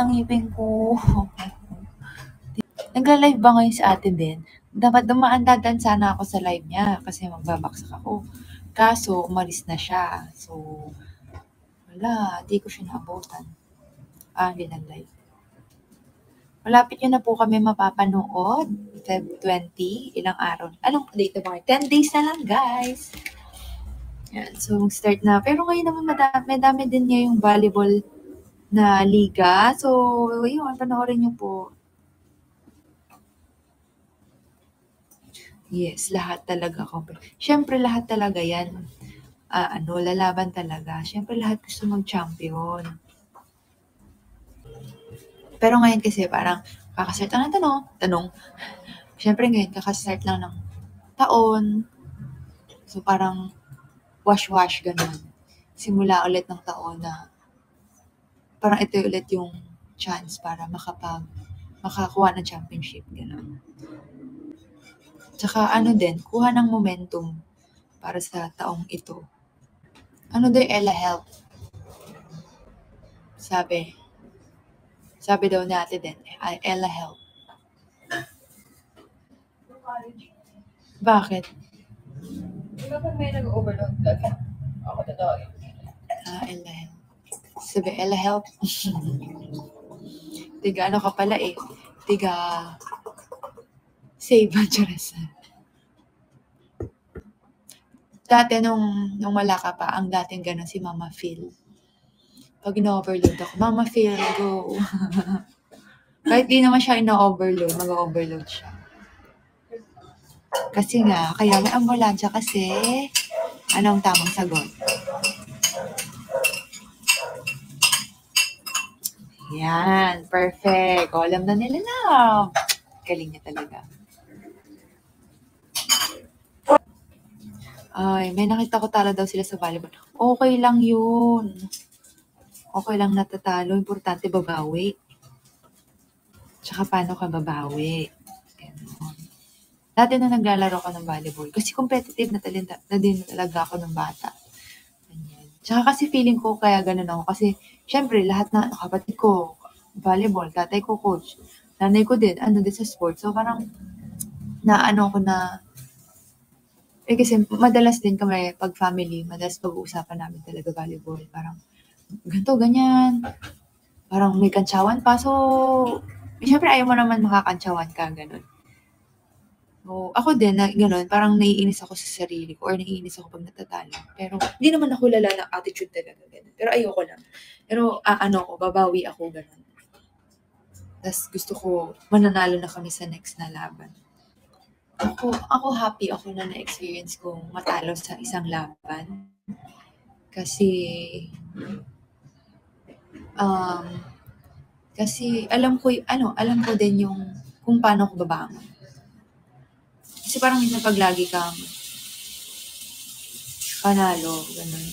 ng ngipin ko. Nagla-live ba ngayon si Ate Ben? Dapat dadaan sana ako sa live niya kasi magbabaksak ako. Kaso, umalis na siya. So, wala, di ko siya naabutan. Hindi nag-live. Malapit yun na po kami mapapanood. Feb 20, ilang araw. Anong date ba? 10 days na lang, guys. Yan, so start na. Pero ngayon naman madami din ngayong volleyball na liga. So, yun, panoorin niyo po. Yes, lahat talaga. Siyempre, lahat talaga yan. Lalaban talaga. Siyempre, lahat gusto mag-champion. Pero ngayon kasi parang kakastart lang ng tanong. Siyempre ngayon, kakastart lang ng taon. So, parang wash-wash, ganun. Simula ulit ng taon na parang ito ulit yung chance para makakuha ng championship, ganun. Tsaka din, kuha ng momentum para sa taong ito. Ella Health? Sabi daw natin din, Ella Health. Bakit? Diba pag may nag-overload lagi? Ako tatawagin. Ella Health. Sabi, Ella Health. Tiga ano ka pala eh. Tiga Save Charas. Dati nung wala ka pa, ang dating gano'n si Mama Phil. Pag ina-overload ako, Mama Phil, go. Kahit di naman siya ina-overload, mag-overload siya. Kasi nga, kaya may ambulansya kasi, anong tamang sagot? Yan, perfect. Alam na nila na. Galing niya talaga. Ay, may nakita ko talo daw sila sa volleyball. Okay lang yun. Okay lang natatalo. Importante babawi. Tsaka paano ka babawi. Ganun. Dati na naglalaro ko ng volleyball. Kasi competitive na din talaga ako ng bata. Ganyan. Tsaka kasi feeling ko kaya ganun ako. Kasi syempre lahat na kapatid ko, volleyball, tatay ko coach. Nanay ko din, din sa sports. So parang ko na kasi madalas din kami pag family, madalas pag-uusapan namin talaga volleyball. Parang ganito, ganyan. Parang may kantsawan pa. So, syempre ayaw mo naman makakantsawan ka, ganun. So, ako din, ganun, parang naiinis ako sa sarili ko or naiinis ako pag natatalo. Pero, hindi naman ako lala ng attitude talaga, ganun. Pero ayoko lang. Pero, babawi ako, ganun. Tapos gusto ko, mananalo na kami sa next na laban. Ako happy ako na na-experience kong matalo sa isang laban. Kasi alam ko din yung kung paano ako babangon. Kasi parang minsan pag lagi kang panalo, ganun.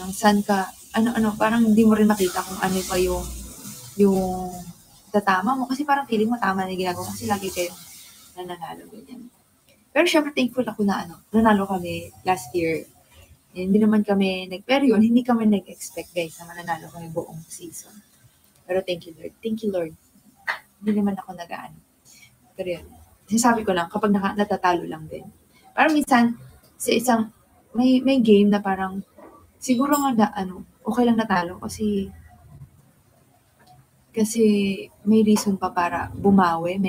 Nang saan ka, parang hindi mo rin makita kung ano pa yung tatama mo. Kasi parang feeling mo tama na yung ginagawa kasi lagi kayo nananalo, ganyan. Pero syempre thankful ako na nanalo kami last year. Hindi naman kami pero yun, hindi kami nag-expect guys na mananalo kami buong season. Pero thank you Lord. Thank you Lord. Hindi naman ako nag-aano. Pero yun, sinasabi ko lang kapag natatalo lang din. Parang minsan sa isang may game na parang siguro nga okay lang natalo kasi may reason pa para bumawi,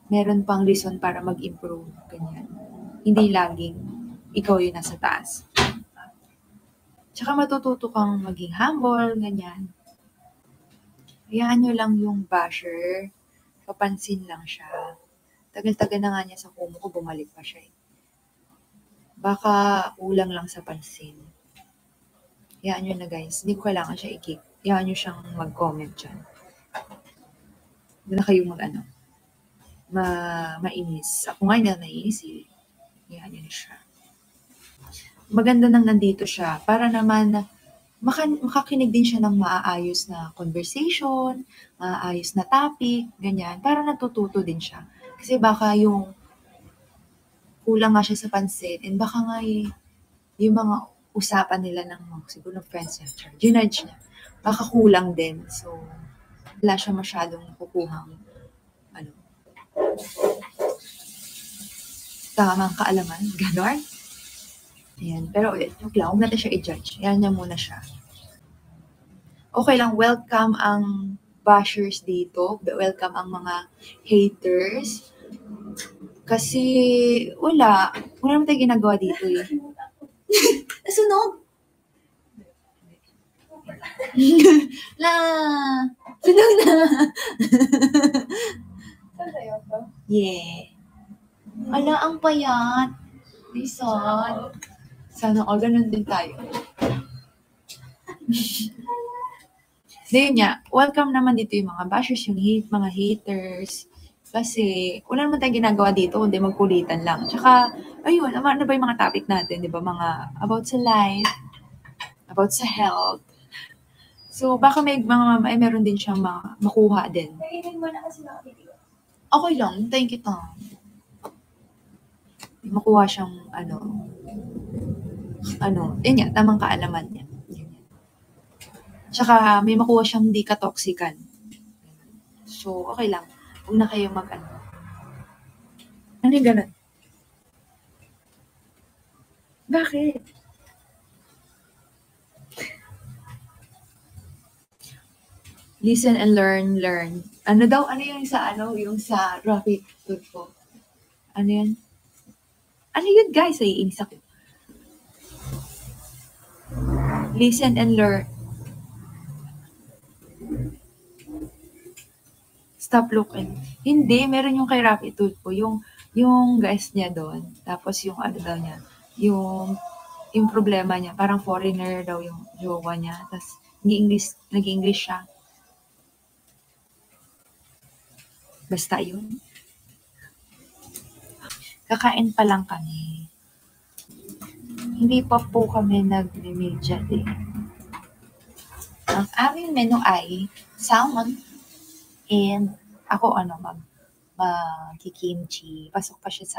meron pang reason para mag-improve, ganyan. Hindi laging ikaw yung nasa taas. Tsaka matututo kang maging humble, ganyan. Hayaan nyo lang yung basher, papansin lang siya. Tagal-tagal na nga niya sa kumo ko, bumalik pa siya. Baka kulang lang sa pansin. Hayaan nyo na guys, hindi ko kailangan siya i-kick. Hayaan nyo siyang mag-comment dyan. Hindi na kayo mainis. Ako nga na nainis eh. Hayaan nyo na siya. Maganda nang nandito siya para naman makakinig din siya ng maaayos na conversation, maaayos na topic, ganyan, para natututo din siya. Kasi baka yung kulang nga siya sa pansin and baka nga yung mga usapan nila ng siguro ng friends niya, ginudge niya. baka kulang din. So, wala siya masyadong kukuhang tamang kaalaman. Ganon. Ayan. Pero ulit, joke lang. Huwag natin siya i-judge. Ayan niya muna siya. Okay lang. Welcome ang bashers dito. Welcome ang mga haters. Kasi wala naman tayong ginagawa dito eh. Nasunog! La! Sunog na! Yeah. Ala, ang payat. Lison. Sana all ganun din tayo. Then niya, welcome naman dito yung mga bashers, yung mga haters. Kasi wala naman tayong ginagawa dito, kundi magkulitan lang. Tsaka, ayun, ano ba yung mga topic natin, di ba? Mga about sa life, about sa health. So, baka meron din siyang makuha din. Kainin mo na kasi nakapitiwa. Okay lang, thank you, Tom. Makuha siyang, yun yan, tamang kaalaman niya. Tsaka, may makuha siyang di ka-toxican. So, okay lang. Huwag na kayo Ano yung ganun? Bakit? Listen and learn. Ano daw? Ano yung sa Rafi Tulfo? Ano yan? Ano yun, guys? Iinis ako. Listen and learn. Stop looking. Hindi, meron yung kay Rafi Tulfo, yung guys niya doon. Tapos yung daw niya, yung problema niya, parang foreigner daw yung jowa niya. Tapos nag-English siya. Basta yun. Kakain pa lang kami. Hindi pa po kami nag-media day. Ang aming menu ay salmon and ako mag-kimchi. Pasok pa siya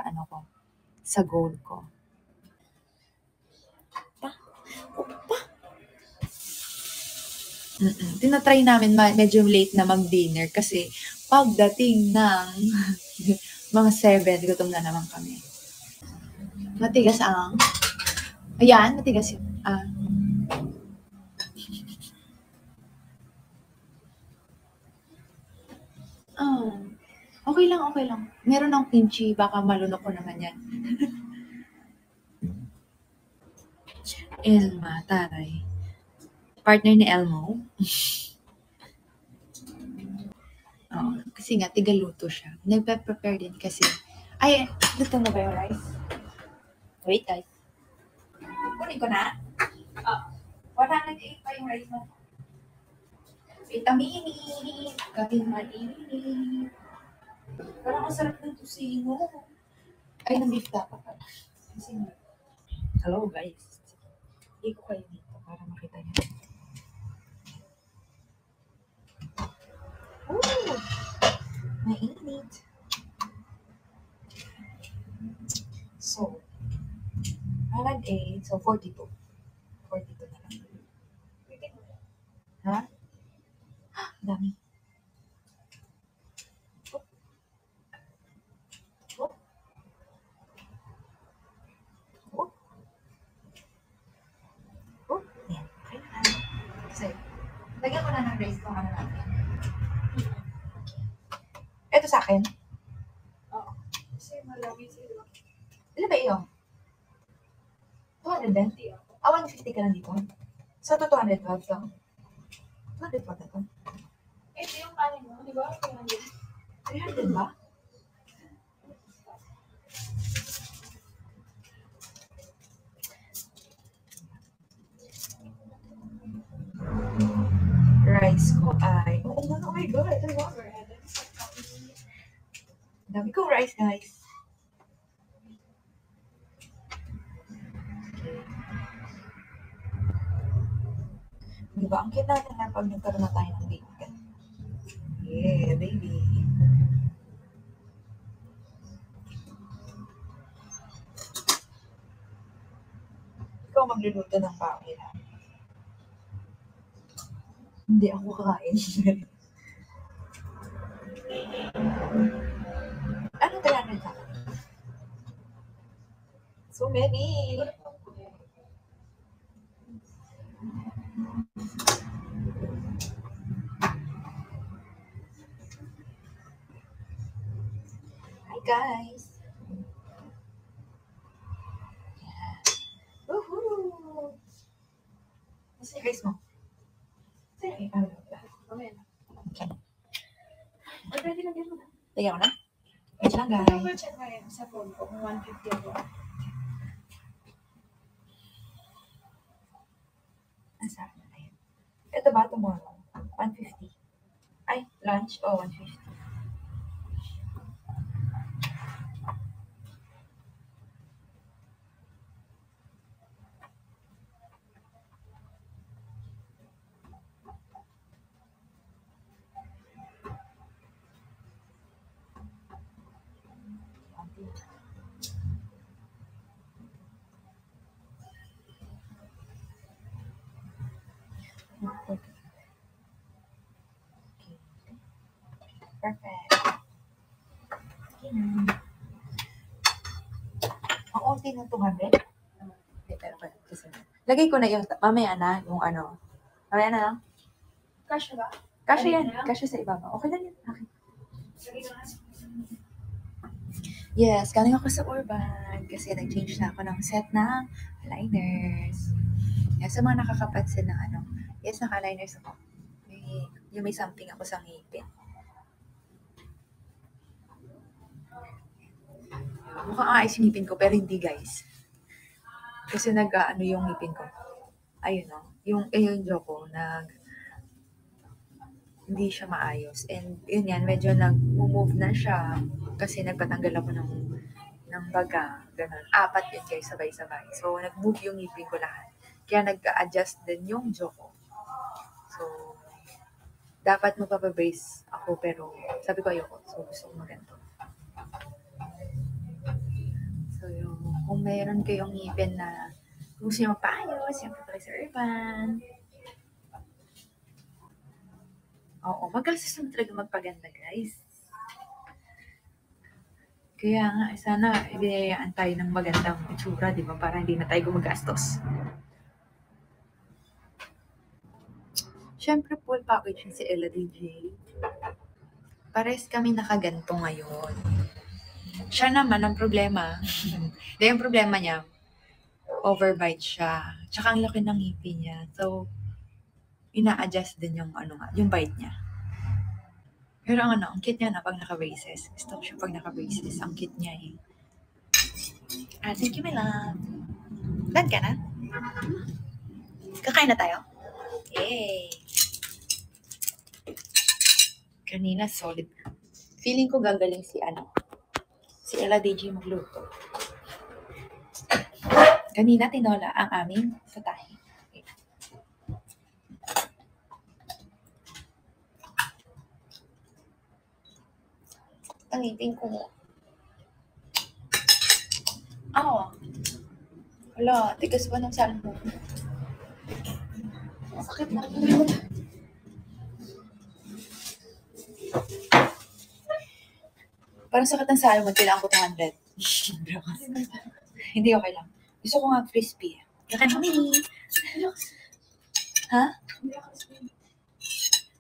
sa goal ko. Tinatry namin medyo late na mag-dinner kasi pagdating ng mga 7, gutom na naman kami. Matigas ang... Ayan, matigas yun. Okay lang. Meron ng kimchi, baka malunok ko naman yan. Elma, taray. Partner ni Elmo. Kasi nga, tigaluto siya. Nagpe-prepare din kasi. Ay, luto na ba yung rice? Wait, guys. Kunin ko na. 108 pa yung rice mo. Vitamini. Gawin mainit. Parang ang sarap ng tusino. Ay, ng beef dapat pala. Hello, guys. Hindi ko kayo dito para makita niyo. Ooh! Mainit. So, 108. So, 42. 42 na lang. Ha? Dami. Yan. Okay na. Kasi, lagyan ko na ng rice kung ano natin. Ito sa akin? Oo. Kasi malami sila. Ilan ba iyo? 200 din? 150 ka lang dito? So, 212 to? 212 na to? Ito yung kanin mo, di ba? 300 ba? Rice ko ay... Oh my God! Dami kong rice, guys. Diba? Ang cute natin na pag nagkaroon na tayo ng baby. Yeah, baby. Ikaw magluluto ng pangit. Hindi ako kakain. Ano 300 sa akin? So many. Hi guys. Yeah. Woohoo! Nasa yung guys mo? Sige, Mamaya na. Okay. Ay, pwede lang yan mo na. Tingnan ko na. Wait lang guys. Double check na rin sa phone ko kung 150 ako. Ang sarap na tayo. Ito ba tomorrow? 150. Ay, lunch? Oh, 150. Okay. Perfect. Okay na. Ang unti ng 200? Hindi, pero kaya. Kasi lagay ko na yung, mamaya na, yung ano. Mamaya na lang. Cash na ba? Kasya yan. Ano na? Kasya sa ibaba. Okay lang yan. Okay. Lagay ko na. Yes, galing ako sa Urban kasi nag-change na ako ng set ng liners. Yes, sa mga nakakapansin ng ano, yes, naka-liners ako. May something ako sa ngipin. Mukhang ayos yung ngipin ko, pero hindi guys. Kasi nag-ano yung ngipin ko. Ayun o. Yung jaw ko, hindi siya maayos. And yun yan, medyo nag-move na siya kasi nagpatanggal ako ng baga. Ganun. 4 yun guys, sabay-sabay. So, nag-move yung ngipin ko lahat. Kaya nag-adjust din yung jaw ko. So, dapat magpapabrace ako pero sabi ko ayoko. So, gusto ko maganto. So, kung mayroon kayong ngipin na gusto nyo magpaayos, yung try sa Urban. Oo, magastos naman talaga magpaganda, guys. Kaya nga, sana ibinayaan tayo ng magandang itsura, di ba? Para hindi na tayo gumagastos. Siyempre, full package si Ella DJ. Pares kami nakaganto ngayon. Siya naman, ang problema, yung problema niya, overbite siya. Tsaka ang laki ng ngipin niya. So, ina-adjust din yung yung bite niya. Pero ang cute niya na pag naka-braces. Gusto ko siya pag naka-braces. Ang cute niya eh. Thank you, my love. Done ka na? Kakain na tayo? Yay! Kanina, solid. Feeling ko gagaling si Ella DJ magluto. Kanina, tinola ang aming satahe. Tangitin ko. Wala, tigas ba ng salmon? Sakit na. Parang sakit ng salmon, kailangan ko 200. Hindi okay lang. Gusto ko nga crispy. Kakain kami. Ha?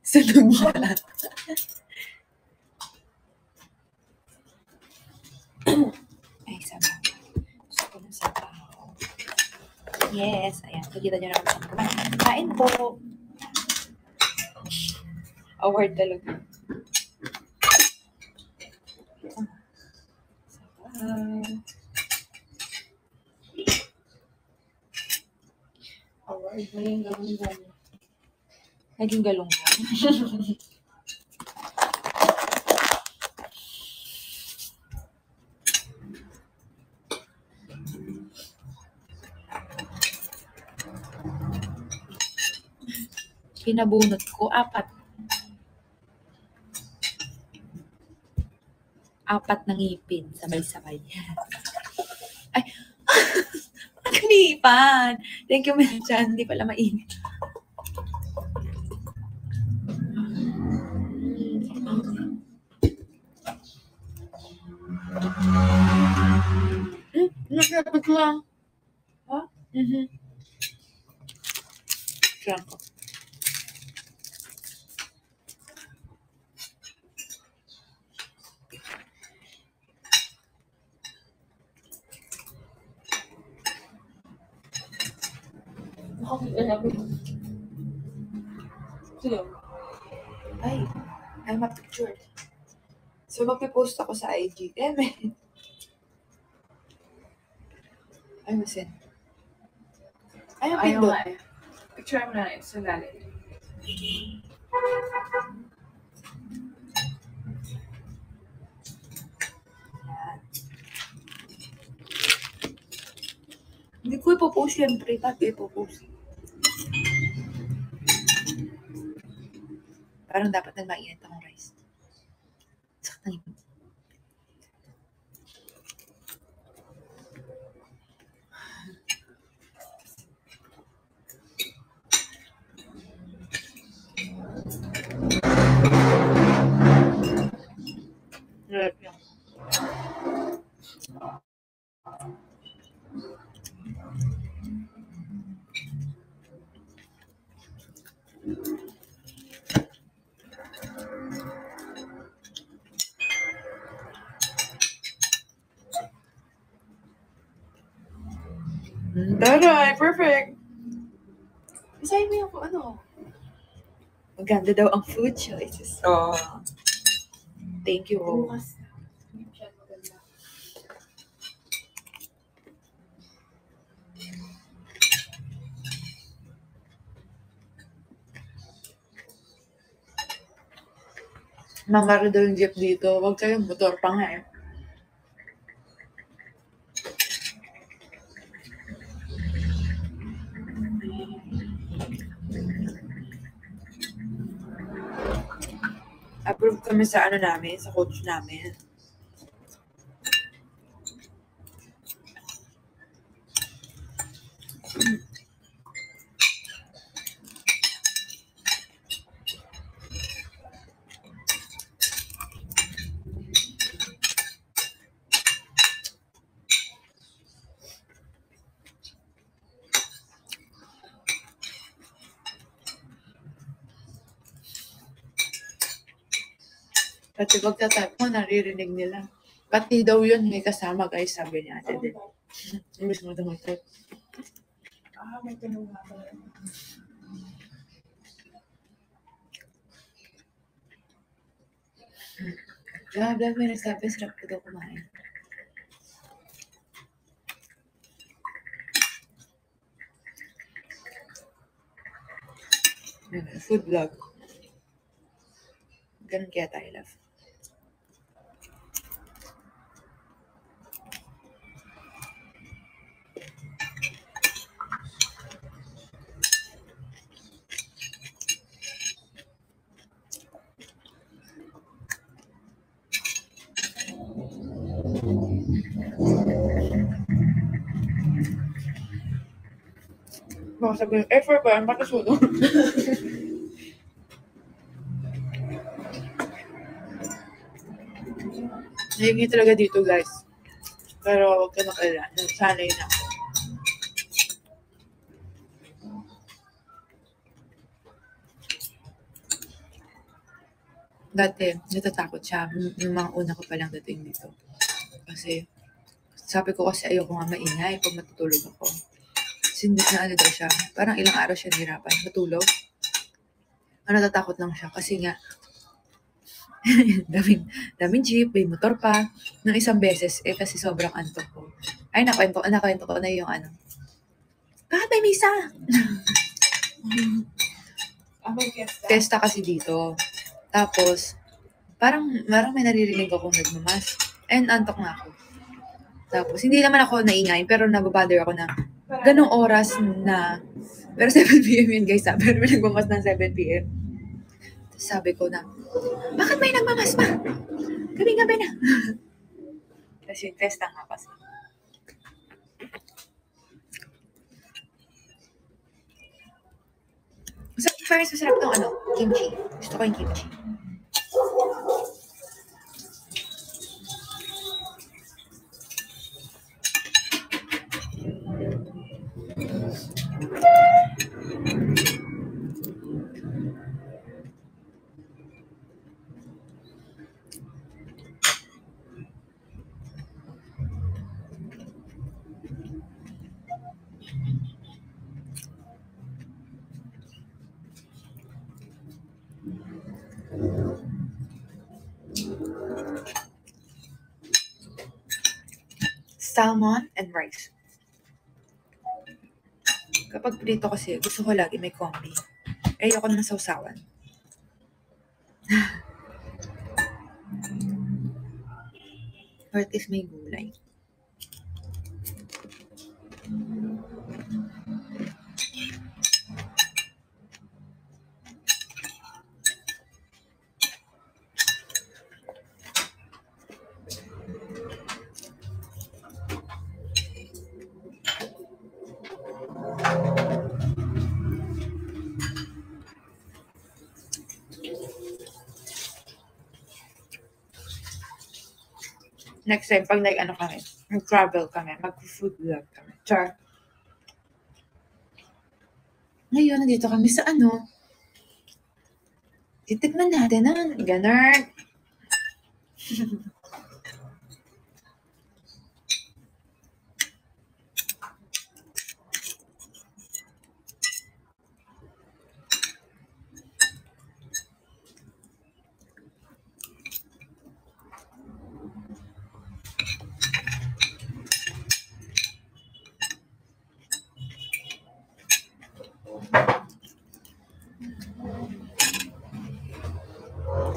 Sunog na. Ay, sabaw. Gusto ko ng sabaw. Yes, ayan. Nakikita nyo naman sa kumain. Kain po. Award talaga. Award mo yung galong-galong. Naging galong-galong. Pinabunot ko 4. 4 na ngipin, sabay-sabay. Ay, kanipan! Thank you, Melchan. Hindi pala mainit. Nasapit lang. Ha? Siya. Nakakita namin. Sino? Ay, I'm a picture. So, magpipost ako sa IG. Ay, masin. Ay, ang Ayaw pindot. nga eh. Picture mo na sa lalim. Hindi ko ipopost syempre. Ba't ko ipopost? Parang dapat nagmainit akong rice. Saktan yun. Lalap yan. Taray! Perfect! Isahin mo yung ano. Maganda daw ang food choices. Oh. Thank you. Bukas na. Hindi siya maganda. Mamari daw yung jeep dito. Huwag kayong motor pa nga eh. Approve kami sa ano namin, sa coach namin. Pati pagtatype mo, naririnig nila. Pati daw yun, may kasama guys, sabi niya ate din. Imbis mo daw mag-type. May tanong nga pala. Grabe, may nagsabi, sarap ko daw kumain. Food vlog. Ganun kaya tayo, love. Baka sabihin, effort ba? Ang matasuno. Nahingi talaga dito, guys. Pero huwag ka makalala. Sanay na ako. Dati, natatakot siya. Nung mga una ko palang dating dito. Kasi, sabi ko kasi ayoko nga maingay pag matutulog ako. Kasi na ano daw siya. Parang ilang araw siya nahirapan. Matulog. Natatakot lang siya. Kasi nga, daming jeep, may motor pa. Nung isang beses, kasi sobrang antok ko. Ay, nakwento ko na yung ano. Bakit may misa? May fiesta. Fiesta kasi dito. Tapos, parang may naririnig akong nagmamas. And antok na ako. Tapos, hindi naman ako naingay, pero nababother ako na ganong oras na, pero 7 p.m. yun guys, pero may nagmamas ng 7 p.m. Tapos sabi ko na, bakit may nagmamas pa? Gabi-gabi na. Kasi fiesta nga kasi. First, masarap tong ano, kimchi. Gusto ko yung kimchi. Salmon and rice. Kapag prito kasi, gusto ko lagi may combi. Ayoko naman sausawan. Or at least may gulay. Next time, pag nag-travel kami, mag-food vlog kami. Char. Ngayon, nandito kami sa titignan natin na ganun.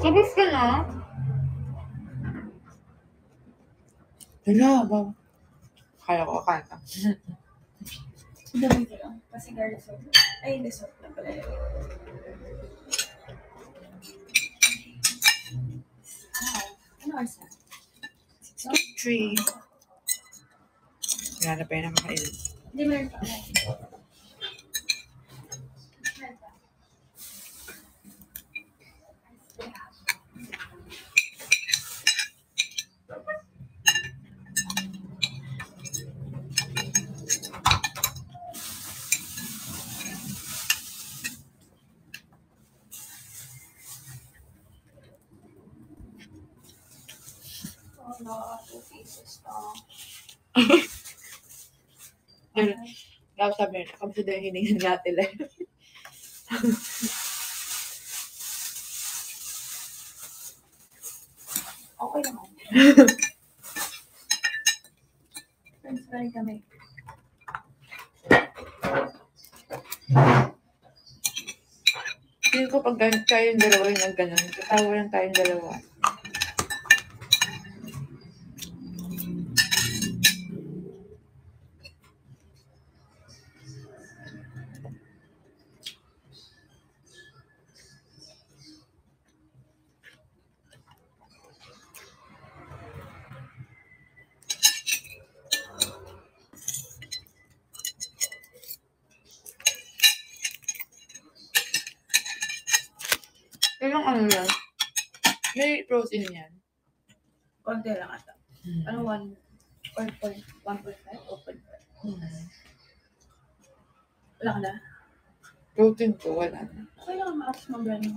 Kabis ka na? Wala ba? Kaya ko kanta. Dami ko lang. Kasi resort. Ay, resort na pala yun. Ano oras na? 6:03. Wala na pa yun nakakain. Hindi meron pa. Oh, 2 pieces to. Tapos sabi niya, kami daw yung hiningan natin lang. Okay naman. Friends pa rin kami. Feel ko pag tayong dalawa yung nag-ganon, katawa lang tayong dalawa. Ilang yan? May protein yan. Konti lang ata. Ano, 1.5 o 1.5? Wala ka na? Protein ko, wala na. Okay lang, maas mo ba 5?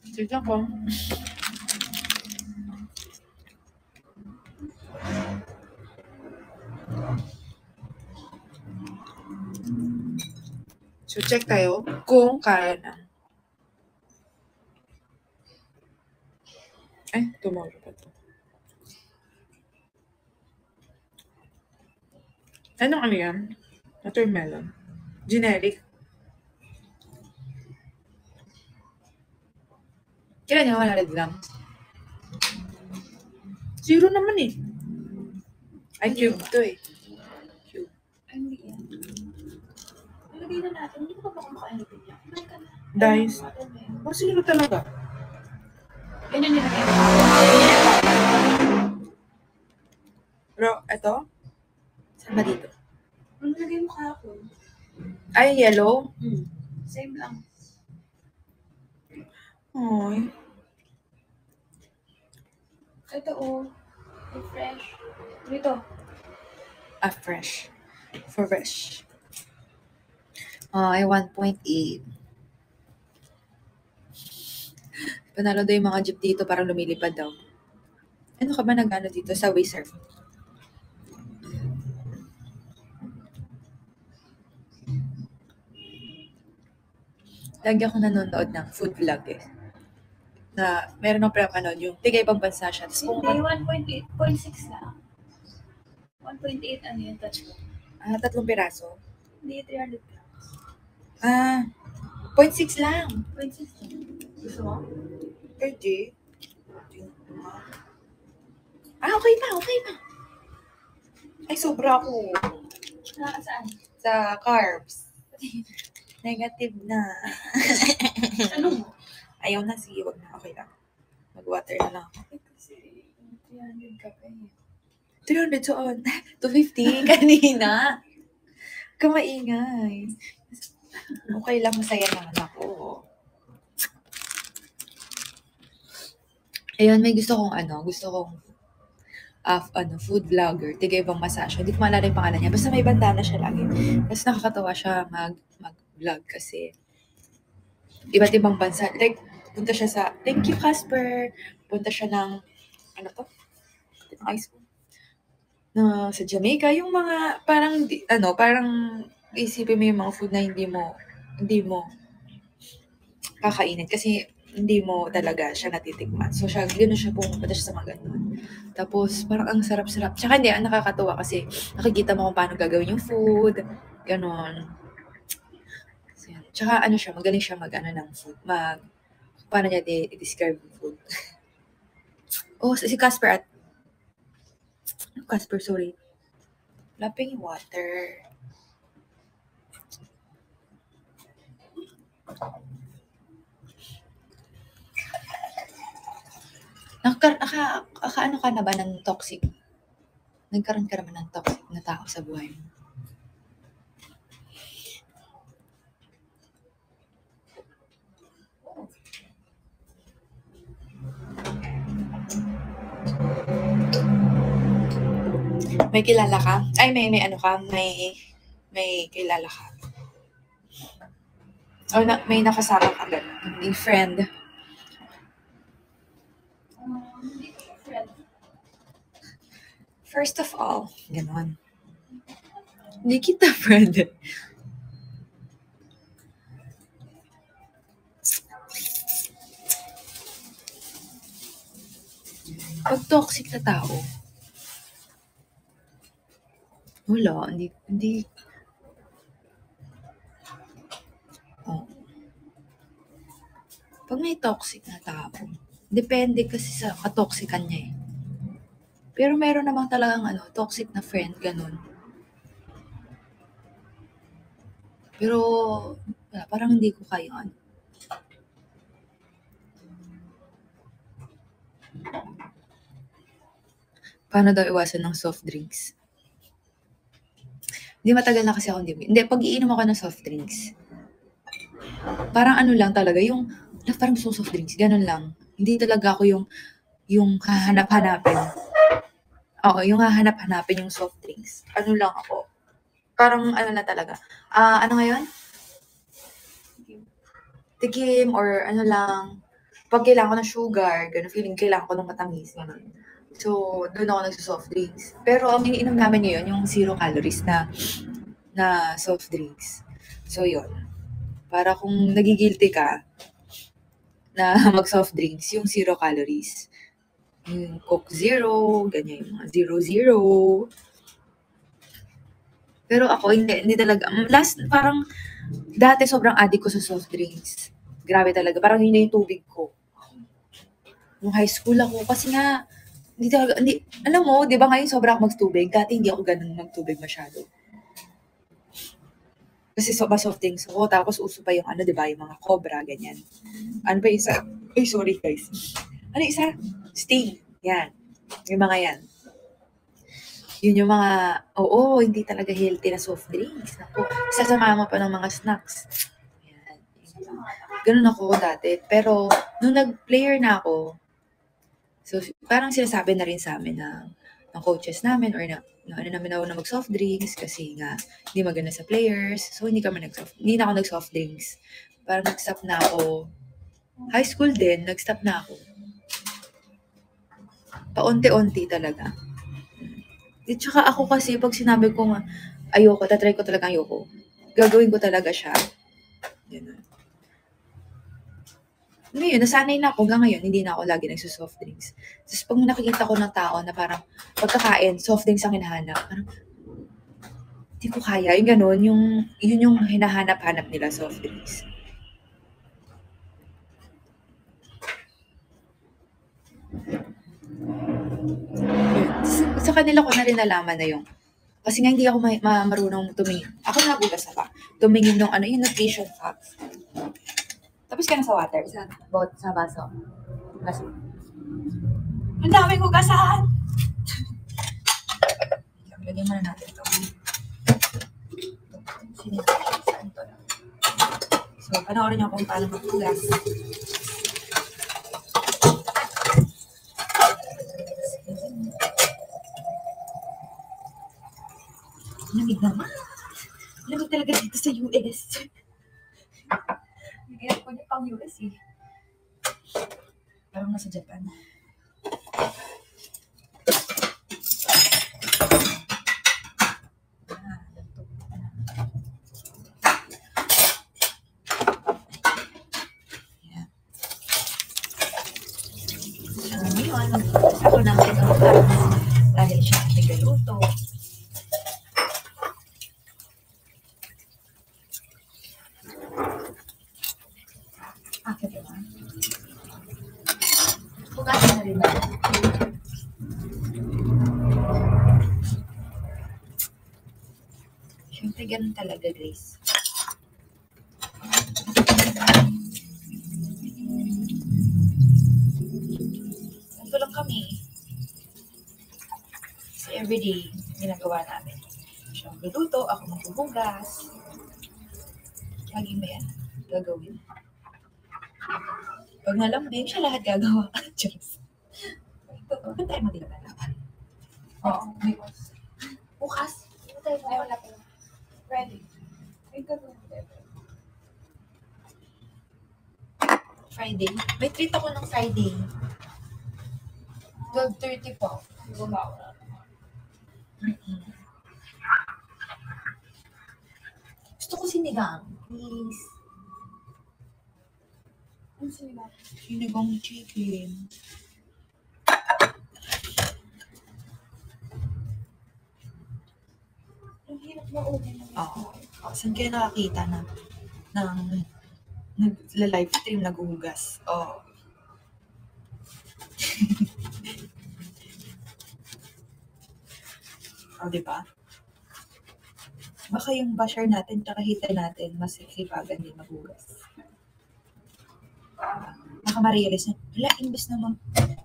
Sige ko. So, check tayo kung kaya na. Tomorrow pa to. Anong yan? Watermelon. Generic. Kailan niya 100 grams? Zero naman eh. Ay, cube to eh. Cube. Ay, hindi yan. Nalagay na natin. Hindi ko pa kumakain natin yan. Kumain ka na. Dice. Zero talaga. Ganyan nilagay mo. Pero, eto? Saan ba dito? Ano nilagay mo kahapon? Ay, yellow? Same lang. Ay. Ito fresh. Dito. Fresh. Fresh. Ay, 1.8. Panalo daw yung mga jeep dito, parang lumilipad daw. Ano ka ba nag-ano dito sa Wizard? Lagi ako nanonood ng food vlog eh. Na meron akong pinapanood yung tiga ibang bansa siya. Tapos kung Hindi, 1.8.6 lang. 1.8 ano yung tatlo? 3 piraso. Hindi, 300 grams. 0.6 lang. 0.6 lang. Gusto mo? Pwede. Okay pa. Ay, sobra ako. Saan? Sa carbs. Negative na. Ano mo? Ayaw na, sige, wag na. Okay lang. Mag-water na lang ako. Kasi 300 ka pa eh. 300 saan? 250 kanina. Kamaingay. Okay lang, masaya naman ako. Ayun, may gusto kong food vlogger, tiga ibang masasyo. Hindi ko maalala yung pangalan niya. Basta may bandana siya lagi. Tapos nakakatawa siya mag-vlog kasi iba't ibang bansa. Like, punta siya sa, thank you, Casper. Punta siya ng, ice cream. Na sa Jamaica, yung mga, parang isipin mo yung mga food na hindi mo kakainin kasi hindi mo talaga siya natitikman. So, gano'n siya pumunta siya sa mga ganun. Tapos, parang ang sarap-sarap. Tsaka hindi, ang nakakatuwa kasi nakikita mo kung paano gagawin yung food. Ganon. So, yan. Tsaka siya, magaling siya ng food. Paano niya i-describe yung food. Si Casper sorry. Laping water. Nakaano ka na ba ng toxic? Nagkaroon ka naman ng toxic na tao sa buhay mo? May kilala ka? Ay, may kilala ka? O may nakasama ka ba? May friend? First of all, ganon. Hindi kita friend. Pag toxic na tao, wala, hindi. Pag may toxic na tao, depende kasi sa katoxican niya eh. Pero meron namang talagang toxic na friend, ganun. Pero, parang hindi ko kaya Paano daw iwasan ng soft drinks? Hindi, matagal na kasi ako hindi. Pag iinom ako ng soft drinks, parang lang talaga, parang gusto soft drinks, ganun lang. Hindi talaga ako yung hahanap-hanapin. Oo, yung hahanap-hanapin yung soft drinks. Lang ako. Parang na talaga. Ano ngayon? Tikim or lang. Pag kailangan ko ng sugar, ganun, feeling kailangan ko ng matamis. Ganun. So, doon ako nagso-soft drinks. Pero ang iniinom namin ngayon, yung 0 calories na soft drinks. So, yun. Para kung nagigilty ka na mag-soft drinks, yung 0 calories. Yung Coke Zero, ganyan, yung mga 0. Pero ako, hindi talaga. Parang, dati sobrang addict ko sa soft drinks. Grabe talaga. Parang yun na yung tubig ko. Nung high school ako, kasi nga, alam mo, di ba ngayon sobrang ako magtubig? Dati hindi ako ganun magtubig masyado. Kasi soft drinks ako, tapos uso pa yung di ba, yung mga Cobra, ganyan. Ano ba isa? Ay, sorry guys. Ano isa? Sting. Yan. Yung mga yan. Yun yung mga, hindi talaga healthy na soft drinks. Naku, sasama mo pa ng mga snacks. Yan. Ganun ako dati. Pero, nung nag-player na ako, so parang sinasabi na rin sa amin na coaches namin or ano namin ako na mag-soft drinks kasi nga hindi maganda sa players. So, hindi na ako nag-soft drinks. Parang nag-stop na ako. High school din, nag-stop na ako. Paunti-unti talaga. At saka ako kasi, pag sinabi ko nga, ayoko, tatry ko talaga ayoko. Gagawin ko talaga siya. Ganun. Ngayon, nasanay na ako. Hanggang ngayon, hindi na ako lagi nagsusoft drinks. Tapos pag nakikita ko ng tao na parang pagkakain, soft drinks ang hinahanap. Parang, hindi ko kaya. Yung ganun, yun yung hinahanap-hanap nila, soft drinks. Sa kanila ko na rin nalaman na yung kasi nga hindi ako marunong tumingin. Ako nabugas na ba? Tumingin nung yung nutrition facts. Tapos ka na sa water? Sa baso? Ang daming hugasan! Lagyan mo na natin ito. Saan ito na? So, panoorin niyo kung paano maghugas. Lamig naman. Lamig talaga dito sa US. Hindi ko niya pang US eh. Parang nasa Japan. Ako naman ito dahil siya ang nagluto. Diba? Hugasan na rin ba? Siyempre, ganun talaga, Grace. Ito lang kami. So, everyday, ginagawa namin. Siya magluto, ako maghuhugas. Laging may gagawin. Pag nalambing, siya lahat gagawa. Diyos. Ito, ba't tayo maglalalaman? Oo, may bukas. Bukas? Ay, wala pa. Ready. Ay, gagawin. Friday? May treat ako ng Friday. 12:30 po. Gumawa na. Gusto ko sinigang. Please. Ano sinigang? Sinigang chicken. Ang hirap ma-open. Oo. Saan kayo nakakita ng nag-live stream naghuhugas? Oo. O, diba? Baka yung basher natin tsaka hater natin mas sipagan din maghugas. Baka ma-realize na, wala, imbes na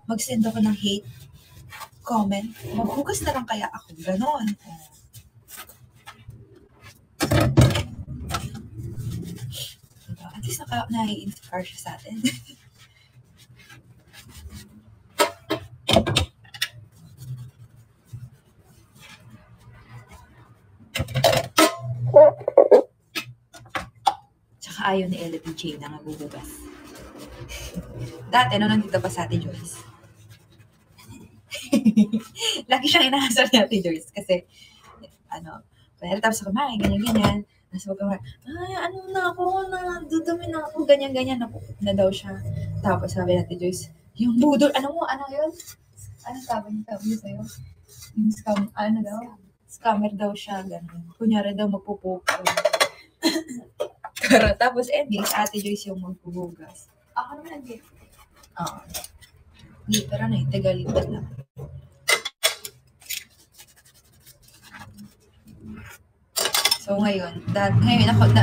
mag-send ako ng hate comment, maghugas na lang kaya ako. Ganon. Diba? At least nai-inspire siya sa atin. Tsaka ayaw ni Ella PJ na maghuhugas. Dati, nandito pa sa Ate Joyce. Lagi siyang inahasal ni Ate Joyce kasi, kaya tapos ako kumain, ganyan-ganyan. Tapos magkamay, dudumi na ako, ganyan-ganyan. Napupot na daw siya. Tapos sabi ni Ate Joyce, yung budol, ano yun? Ano sabi niyo sa'yo? Yung scammer daw siya, gano'n. Kunyari daw magpupupo. Pero tapos ending, Ate Joyce yung magpuhugas. Ako naman nag-gift. Oo. Hindi, pero tagalipat na. So ngayon,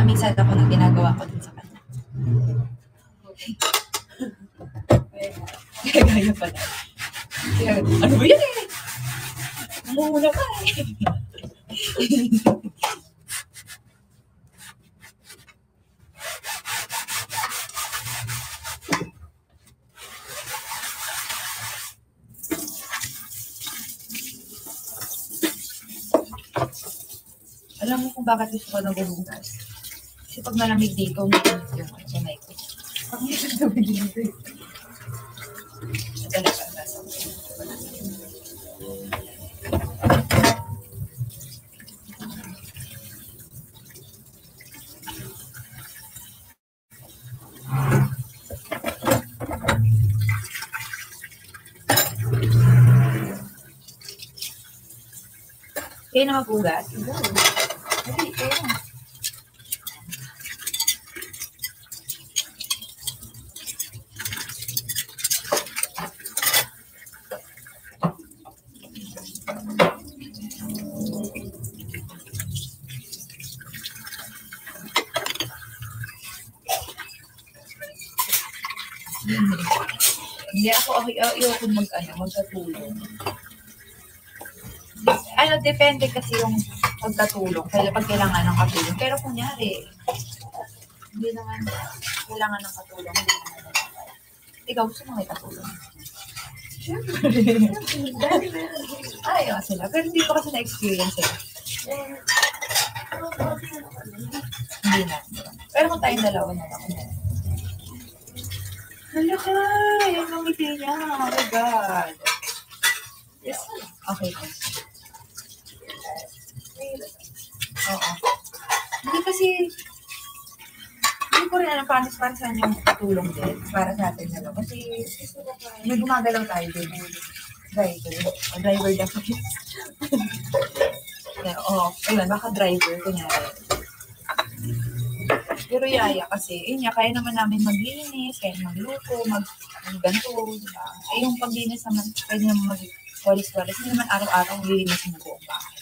minsan ako nang ginagawa ko din sa kanya. Gaya pa na. Ano ba yan eh? Muna ka eh. Alam mo kung bakit gusto ko naghuhugas? Kasi pag malamig dito, umiinit yung kamay ko. Pag malamig dito. Talaga, nasa ko. Kayo na maghugas? Hindi, kayo na. Hindi ako magkatulong. Depende kasi yung pagkatulong. Pag kailangan ng katulong. Pero kunyari, hindi naman kailangan ng katulong. Ikaw, gusto mo may katulong? Siyempre. Ayaw sila. Pero hindi ko kasi na-experience eh. Hindi na. Pero kung tayong dalawa na lang. Hala ka! Yan ang ngiti niya. Oh my God. Yes. Okay. Oo. Hindi kasi, hindi ko rin alam para saan yung tulong din. Para sa atin na lang. Kasi, may gumagalaw tayo din. Driver daw. Ayun, baka driver. Kunyari. Pero yaya kasi, yun nga, kaya naman namin maglinis, kaya magluto, magganto, diba? Eh, yung paglinis naman, pwede naman mag-walis-walis. Hindi naman araw-araw lilinis ng buong bahay.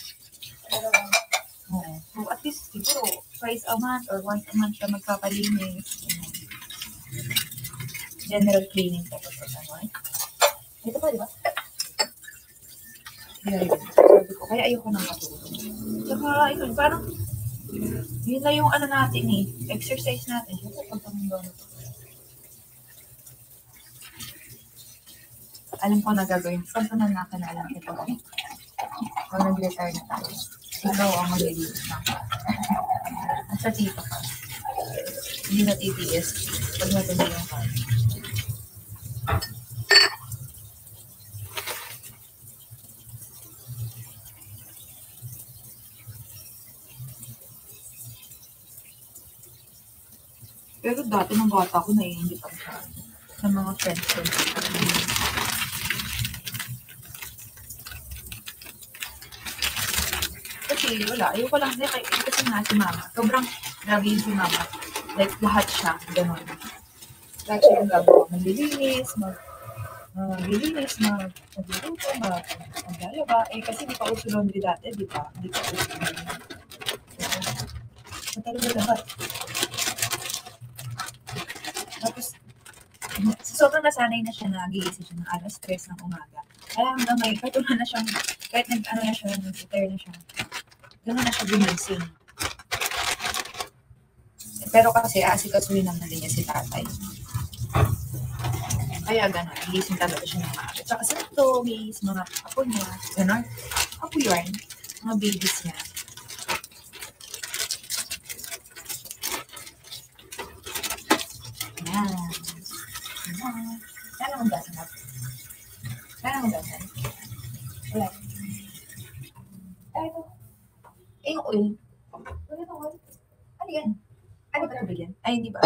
So, at least, siguro, twice a month or once a month siya magpapalinis. General cleaning tapos sa naman. Ito pa, di ba? Sabi ko, kaya ayoko nang matulog. Saka, yun, parang, yun na yung ano natin eh, exercise natin. Alam ko na gagawin. Saan ko na alam ito. Kung nag-retire na tayo. Ikaw ang maglilinis na. At sa tito ka. Hindi na TTS. Pag natuloy yung ka. Pero dati ng bata ko naiingit ako sa mga friends ko. Kasi wala, ayoko lang din kasi nga si mama. Sobrang grabe yun si mama. Like lahat siya, gano'n. Lahat siya yung gagawa. Maglilinis, magluluto, maglalaba. Eh kasi di pa uso laundry dati, di ba? Di pa uso laundry. So talaga lahat. Tapos, sobrang nasanay na siya na gigising siya ng alas 3 ng umaga. Kaya hanggang ngayon, kahit wala na siyang, kahit nag-ano na siya, nag-retire na siya, gano'n na siya gumising. Pero kasi aasikasuhin naman din niya si tatay. Kaya gano'n, gigising talaga siya ng maaga. Tsaka sa ito, may mga apo niya, gano'n. Apo yun, mga babies niya. Yan. Yan ang gasanap. Wala. Ito. Eh, yung oil. Wala na oil. Ano yan? Ano ba ito yan? Ay, hindi ba?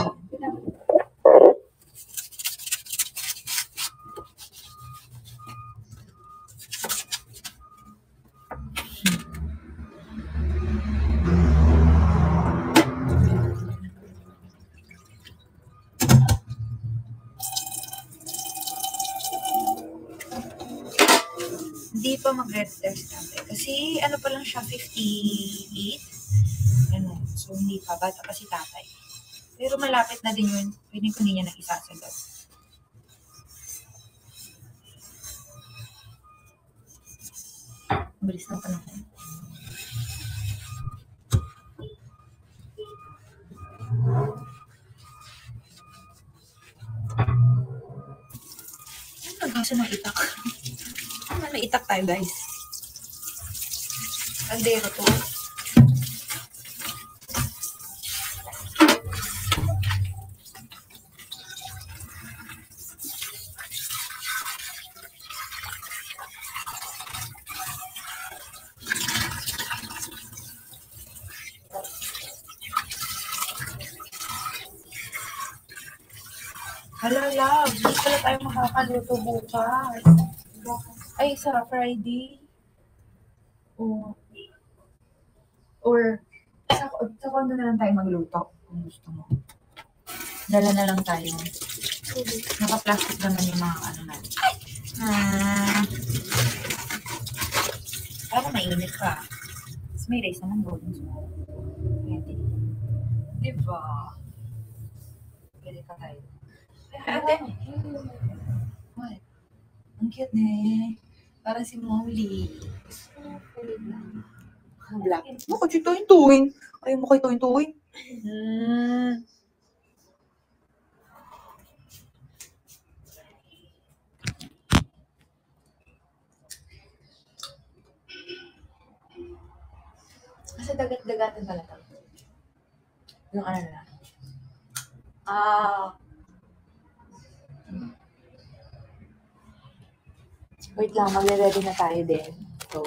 Hindi pa mag-red test natin. Kasi ano pa lang siya, 58. Ano, so hindi pa. Bata pa si tatay. Pero malapit na din yun. Pwede ko niya nang isasagot. Bilis ng panahon. Ano nagkasa ng itak? May itak tayo, guys. Kaldero to. Hala, love. Hindi pala tayo makakaluto bukas. Ay, sa Friday. Or sa kondo na lang tayo magluto kung gusto mo. Dala na lang tayo. Naka-plastic naman yung mga ano natin. Para mainit ka. Tapos may rice naman doon. Pwede. Diba? Pwede ka tayo. Ate. What? Ang cute na. Parang si Molly. Black. Ako, si Toy-Toy. Ayaw mo kay Toy-Toy? Kasi dagat-dagatan pala ito. Yung ano na. Wait lang, magre-ready na tayo din. So,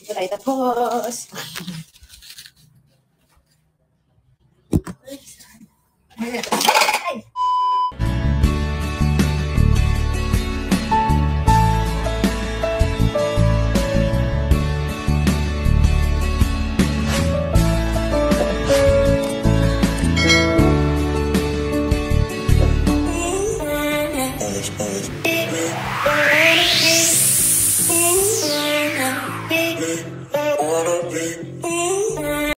ito tayo tapos. Ay! Wanna be